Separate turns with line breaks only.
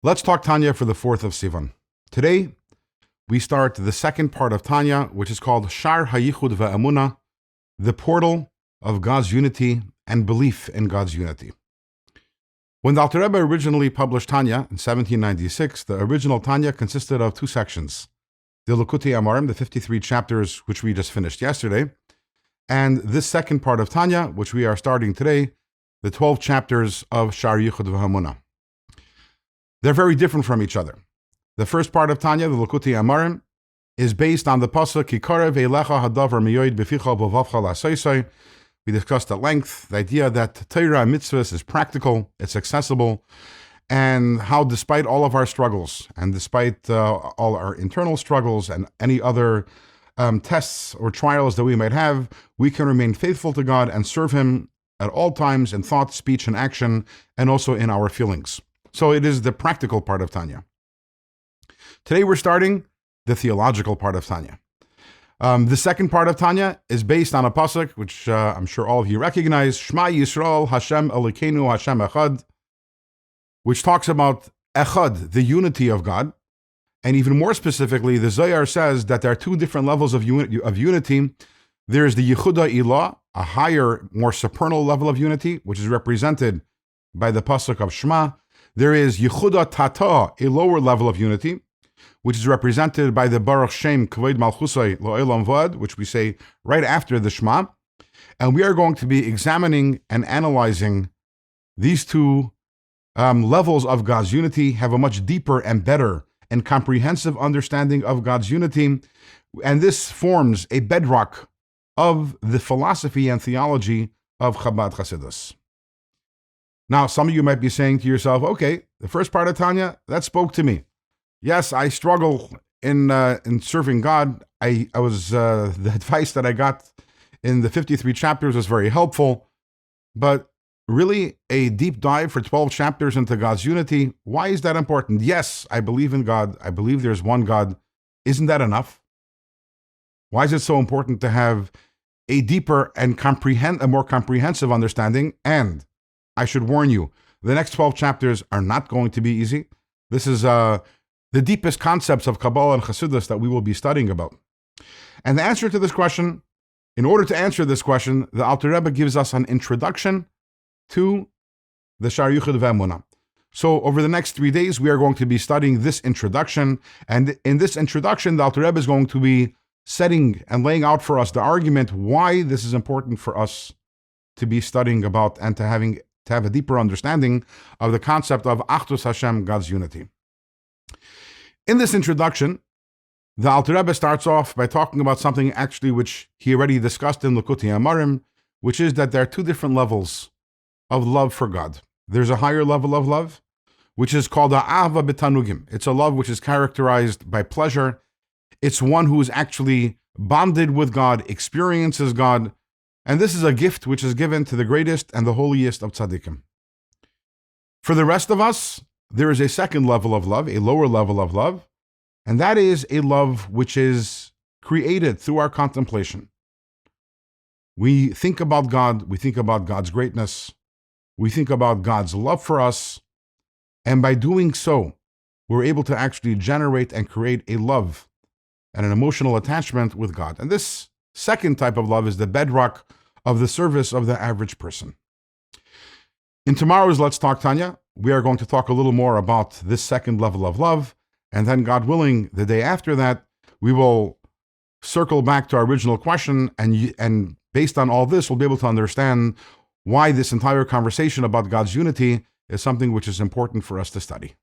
Let's talk Tanya for the 4th of Sivan. Today, we start the second part of Tanya, which is called Shar HaYichud VaEmunah, the portal of God's unity and belief in God's unity. When the Alter Rebbe originally published Tanya in 1796, the original Tanya consisted of two sections. The Likutei Amarim, the 53 chapters which we just finished yesterday, and this second part of Tanya, which we are starting today, the 12 chapters of Shar Yichud VaEmunah. They're very different from each other. The first part of Tanya, the Likutei Amarim, is based on the pasuk Ki karev eilecha hadavar miyoid beficha b'vavcha la'asaysai. We discussed at length the idea that Torah and mitzvahs is practical, it's accessible, and how despite all of our struggles, and despite all our internal struggles and any other tests or trials that we might have, we can remain faithful to God and serve Him at all times in thought, speech, and action, and also in our feelings. So it is the practical part of Tanya. Today we're starting the theological part of Tanya. The second part of Tanya is based on a pasuk, which I'm sure all of you recognize, Shema Yisrael, Hashem Elokeinu, Hashem Echad, which talks about Echad, the unity of God. And even more specifically, the Zohar says that there are two different levels of unity. There's the Yehuda Ilah, a higher, more supernal level of unity, which is represented by the pasuk of Shema. There is Yehuda Tata, a lower level of unity, which is represented by the Baruch Shem Kavod Malchusai Lo'elam Vad, which we say right after the Shema. And we are going to be examining and analyzing these two levels of God's unity, have a much deeper and better and comprehensive understanding of God's unity. And this forms a bedrock of the philosophy and theology of Chabad Chasidism. Now, some of you might be saying to yourself, okay, the first part of Tanya, that spoke to me. Yes, I struggle in serving God. I was the advice that I got in the 53 chapters was very helpful, but really a deep dive for 12 chapters into God's unity, why is that important? Yes, I believe in God. I believe there's one God. Isn't that enough? Why is it so important to have a deeper and a more comprehensive understanding? And I should warn you, the next 12 chapters are not going to be easy. This is the deepest concepts of Kabbalah and Chassidus that we will be studying about. And the answer to this question, in order to answer this question, the Alter Rebbe gives us an introduction to the Shar Yichud VaEmunah. So over the next 3 days, we are going to be studying this introduction. And in this introduction, the Alter Rebbe is going to be setting and laying out for us the argument why this is important for us to be studying about and to have a deeper understanding of the concept of Achdus Hashem, God's unity. In this introduction, the Alter Rebbe starts off by talking about something actually which he already discussed in Likutei Amarim, which is that there are two different levels of love for God. There's a higher level of love, which is called Ahava B'Tanugim. It's a love which is characterized by pleasure. It's one who is actually bonded with God, experiences God, and this is a gift which is given to the greatest and the holiest of tzaddikim. For the rest of us, there is a second level of love, a lower level of love, and that is a love which is created through our contemplation. We think about God, we think about God's greatness, we think about God's love for us, and by doing so, we're able to actually generate and create a love and an emotional attachment with God. And this second type of love is the bedrock of the service of the average person. In tomorrow's Let's Talk Tanya, we are going to talk a little more about this second level of love, and then God willing, the day after that, we will circle back to our original question, and based on all this, we'll be able to understand why this entire conversation about God's unity is something which is important for us to study.